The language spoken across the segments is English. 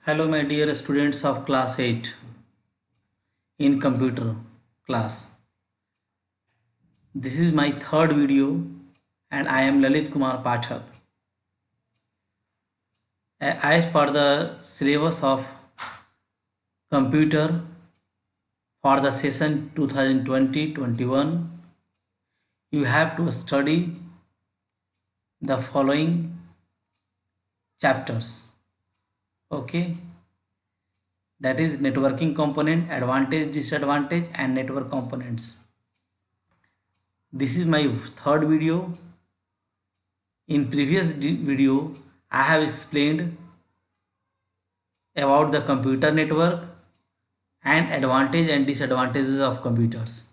Hello my dear students of class 8 in computer class. This is my third video and I am Lalit Kumar Pathak. As per the syllabus of computer for the session 2020-21, you have to study the following chapters. Okay, that is networking component, advantage, disadvantage and network components. This is my third video. In previous video I have explained about the computer network and advantage and disadvantages of computers,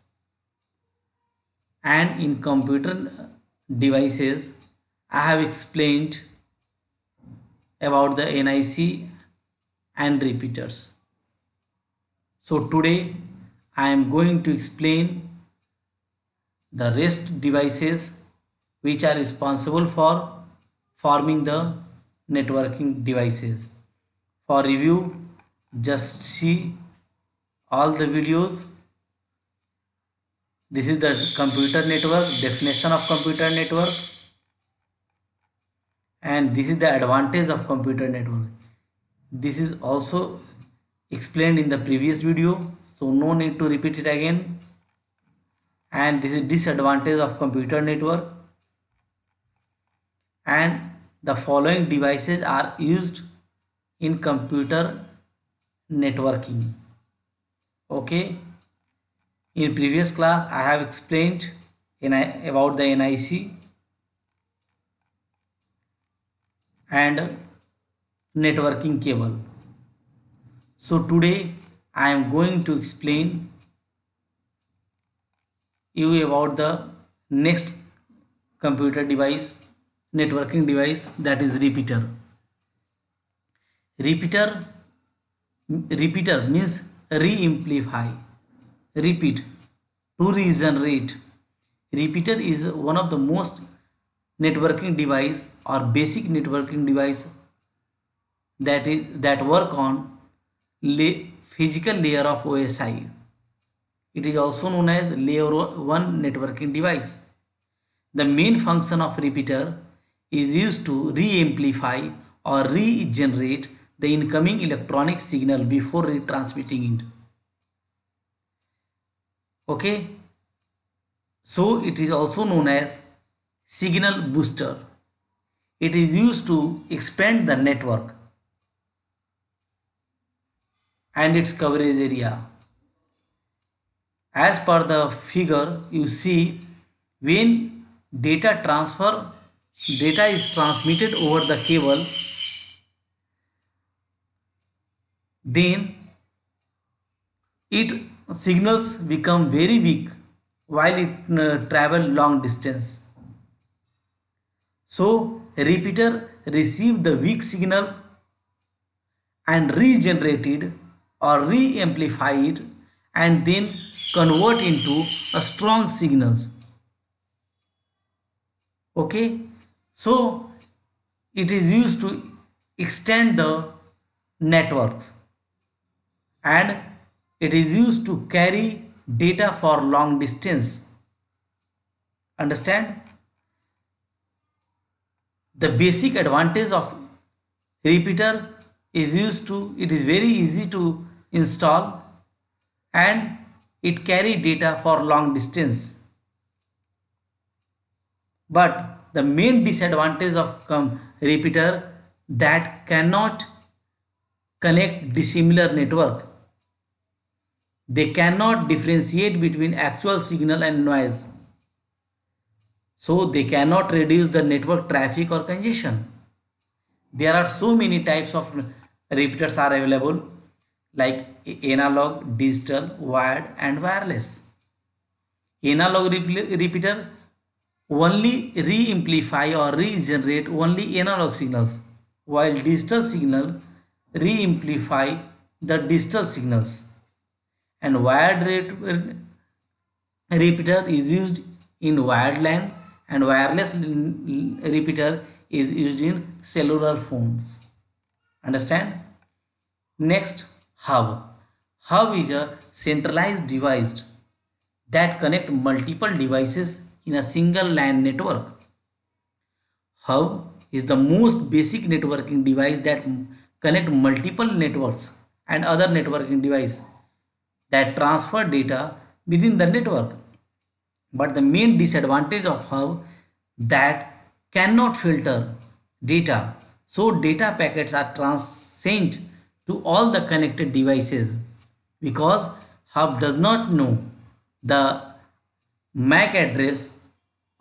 and in computer devices I have explained about the NIC and repeaters. So today I am going to explain the rest devices which are responsible for forming the networking devices. For review, just see all the videos. This is the computer network, definition of computer network, and this is the advantage of computer network. This is also explained in the previous video, so no need to repeat it again. And this is disadvantage of computer network, and the following devices are used in computer networking. Okay, in previous class I have explained about the NIC and networking cable. So today I am going to explain you about the next computer device, networking device, that is repeater. Repeater means re-amplify, repeat, to regenerate. Repeater is one of the most networking device or basic networking device that work on physical layer of OSI. It is also known as layer 1 networking device. The main function of repeater is used to re-amplify or regenerate the incoming electronic signal before retransmitting it. Okay, so it is also known as signal booster. It is used to expand the network and its coverage area. As per the figure, you see when data is transmitted over the cable, then it signals become very weak while it travel long distance. So repeater receive the weak signal and regenerated or re-amplify it and then convert into a strong signals. Okay, so it is used to extend the networks, and it is used to carry data for long distance. Understand? The basic advantage of repeater is it is very easy to install and it carry data for long distance. But the main disadvantage of repeater that cannot connect dissimilar network. They cannot differentiate between actual signal and noise. So they cannot reduce the network traffic or congestion. There are so many types of repeaters are available, like analog, digital, wired and wireless. Analog repeater only re-amplify or regenerate only analog signals, while digital signal re-amplify the digital signals. And wired repeater is used in wired LAN, and wireless repeater is used in cellular phones. Understand? Next, hub. Hub is a centralized device that connect multiple devices in a single LAN network. Hub is the most basic networking device that connect multiple networks and other networking device that transfer data within the network. But the main disadvantage of hub that cannot filter data, so data packets are sent to all the connected devices because hub does not know the MAC address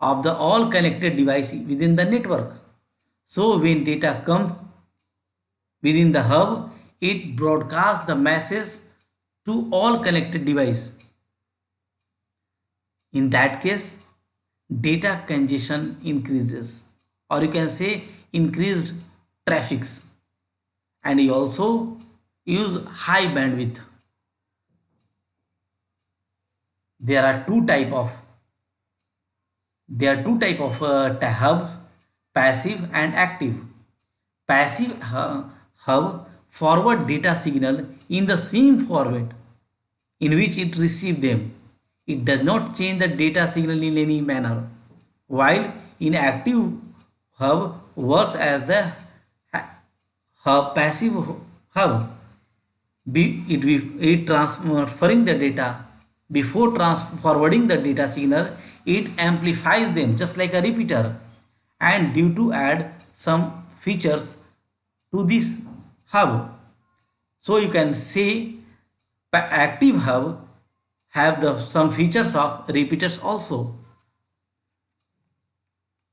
of the all connected device within the network. So when data comes within the hub, it broadcasts the message to all connected device. In that case, data congestion increases, or you can say increased traffics, and you also use high bandwidth. There are two type of hubs, passive and active. Passive hub forward data signal in the same format in which it received them. It does not change the data signal in any manner. While inactive hub works as the hub passive hub. It transferring the data before forwarding the data signal. It amplifies them just like a repeater, and due to add some features to this hub. So you can say active hub have the some features of repeaters also.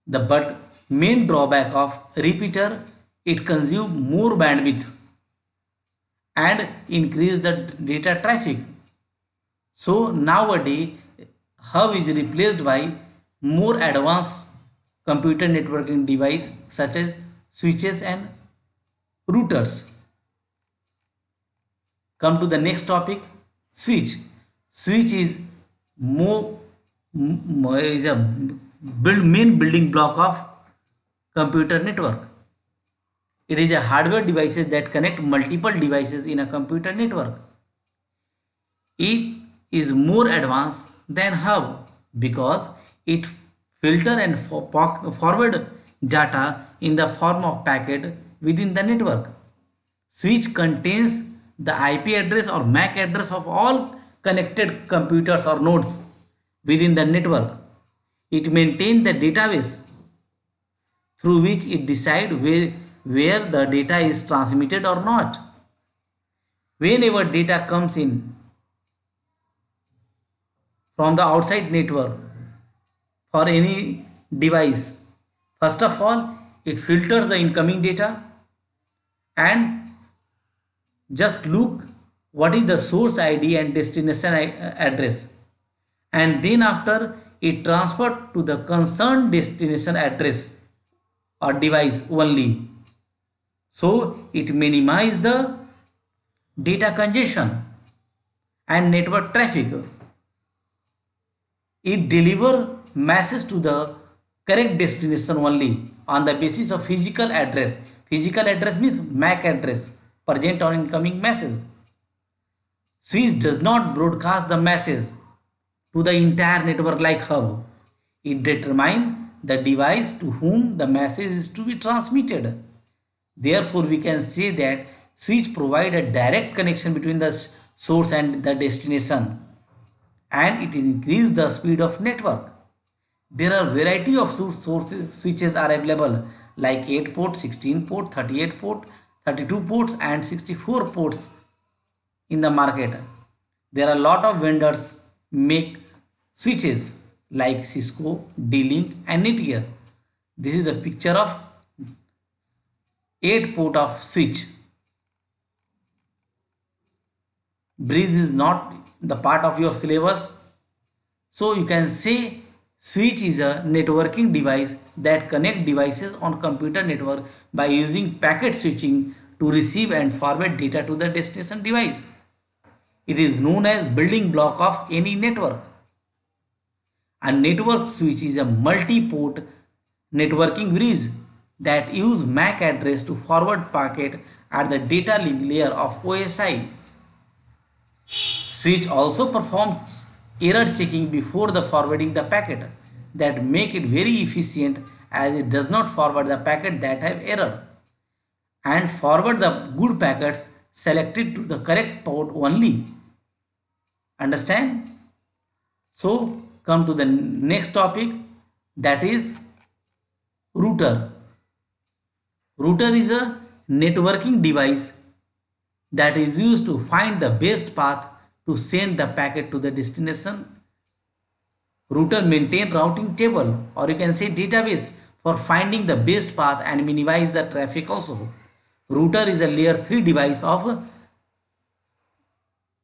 The but main drawback of repeater, it consume more bandwidth and increase the data traffic. So nowadays hub is replaced by more advanced computer networking device such as switches and routers. Come to the next topic, switch. Switch is more is a main building block of computer network. It is a hardware devices that connect multiple devices in a computer network. It is more advanced than hub because it filter and forward data in the form of packet within the network. Switch contains the IP address or MAC address of all connected computers or nodes within the network. It maintains the database through which it decides where the data is transmitted or not. Whenever data comes in from the outside network for any device, first of all, it filters the incoming data and just look what is the source ID and destination address, and then after it transferred to the concerned destination address or device only. So it minimizes the data congestion and network traffic. It deliver message to the correct destination only on the basis of physical address. Physical address means MAC address present on incoming message. Switch does not broadcast the message to the entire network like hub. It determines the device to whom the message is to be transmitted. Therefore, we can say that switch provide a direct connection between the source and the destination, and it increases the speed of network. There are variety of switches are available like 8 port, 16 port, 38 port, 32 ports and 64 ports in the market. There are a lot of vendors make switches like Cisco, D-Link and Netgear. This is a picture of 8 port of switch. Bridge is not the part of your syllabus. So you can say switch is a networking device that connect devices on computer network by using packet switching to receive and forward data to the destination device. It is known as building block of any network. A network switch is a multi-port networking bridge that use MAC address to forward packet at the data link layer of OSI. Switch also performs error checking before the forwarding the packet that make it very efficient as it does not forward the packet that have error and forward the good packets selected to the correct port only. Understand? So come to the next topic, that is router. Router is a networking device that is used to find the best path to send the packet to the destination. Router maintain routing table, or you can say database, for finding the best path and minimize the traffic also. Router is a layer 3 device of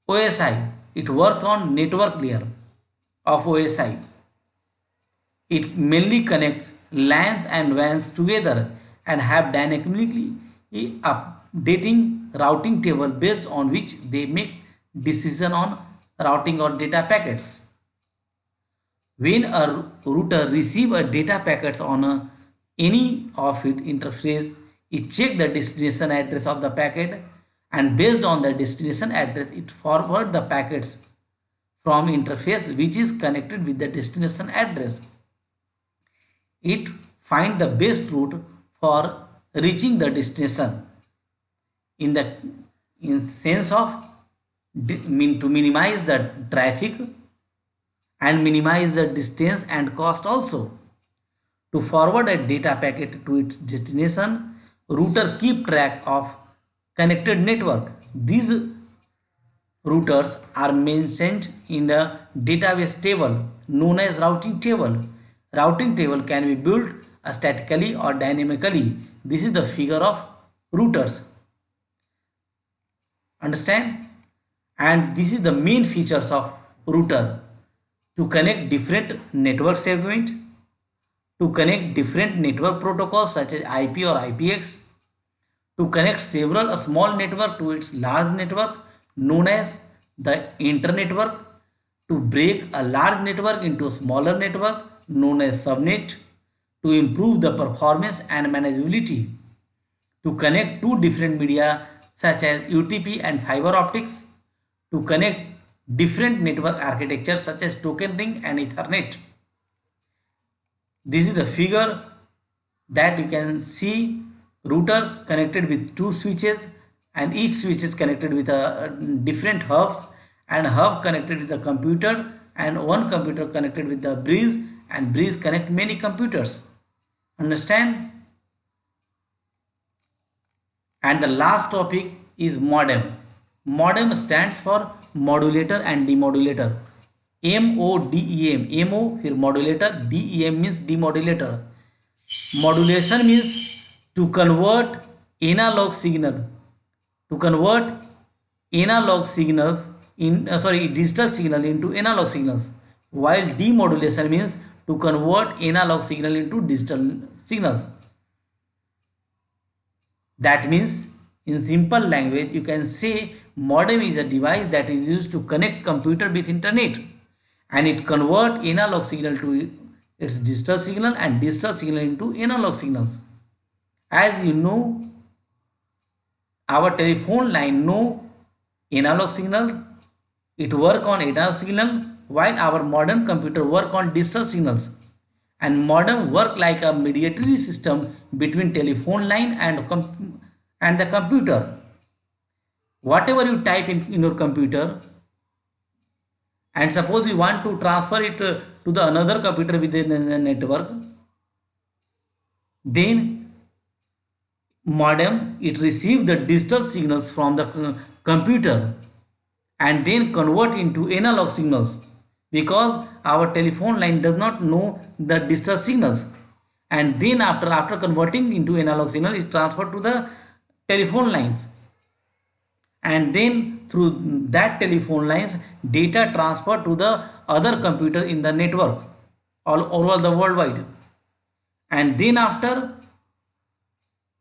OSI. It works on network layer of OSI. It mainly connects LANs and WANs together and have dynamically updating routing table based on which they make decision on routing or data packets. When a router receive a data packets on any of its interface, it check the destination address of the packet and based on the destination address it forward the packets from interface which is connected with the destination address. It find the best route for reaching the destination in the in sense of to minimize the traffic and minimize the distance and cost also. To forward a data packet to its destination, router keep track of connected network. These routers are mentioned in the database table known as routing table. Routing table can be built statically or dynamically. This is the figure of routers. Understand? And this is the main features of router: to connect different network segment, to connect different network protocols such as IP or IPX, to connect several small network to its large network known as the internetwork, to break a large network into a smaller network known as subnet, to improve the performance and manageability, to connect two different media such as UTP and fiber optics, to connect different network architectures such as token ring and Ethernet. This is the figure that you can see routers connected with two switches, and each switch is connected with a different hubs, and hub connected with a computer, and one computer connected with the bridge, and bridge connect many computers. Understand? And the last topic is modem. Modem stands for modulator and demodulator. MODEM. MO फिर modulator, DEM means demodulator. Modulation means to convert analog signal, to convert analog signals in digital signal into analog signals, while demodulation means to convert analog signal into digital signals. That means in simple language you can say modem is a device that is used to connect computer with internet, and it convert analog signal to its digital signal and digital signal into analog signals. As you know, our telephone line no analog signal, it work on analog signal, while our modern computer work on digital signals. And modem work like a mediatory system between telephone line and the computer. Whatever you type in your computer, and suppose you want to transfer it to the another computer within the network, then modem it receive the digital signals from the computer and then convert into analog signals, because our telephone line does not know the digital signals, and then after converting into analog signal it transferred to the telephone lines, and then through that telephone lines data transferred to the other computer in the network all over the worldwide, and then after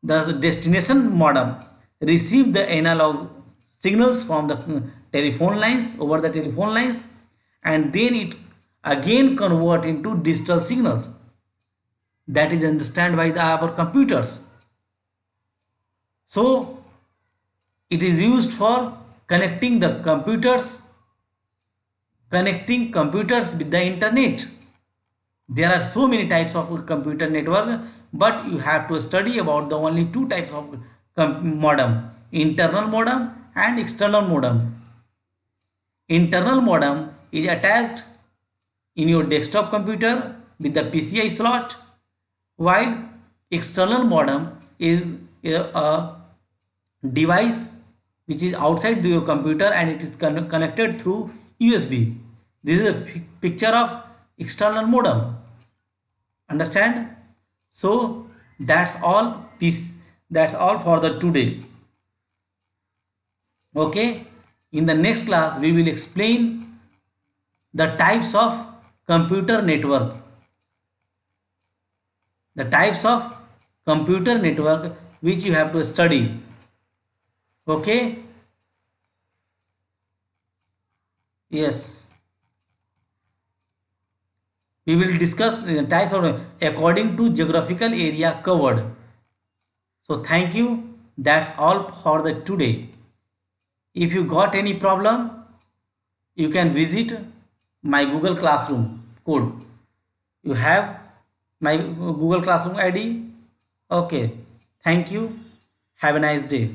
the destination modem receive the analog signals from the telephone lines over the telephone lines, and then it again convert into digital signals that is understood by our computers. So It is used for connecting computers with the internet. There are so many types of computer network, but you have to study about the only two types of modem: internal modem and external modem. Internal modem is attached in your desktop computer with the PCI slot, while external modem is a device which is outside your computer and it is connected through USB. This is a picture of external modem. Understand? So that's all piece. That's all for the today. Okay. In the next class, we will explain the types of computer network. The types of computer network which you have to study. Okay. Yes. We will discuss types of according to geographical area covered. So thank you. That's all for the today. If you got any problem, you can visit my Google Classroom code. You have my Google Classroom ID. Okay. Thank you. Have a nice day.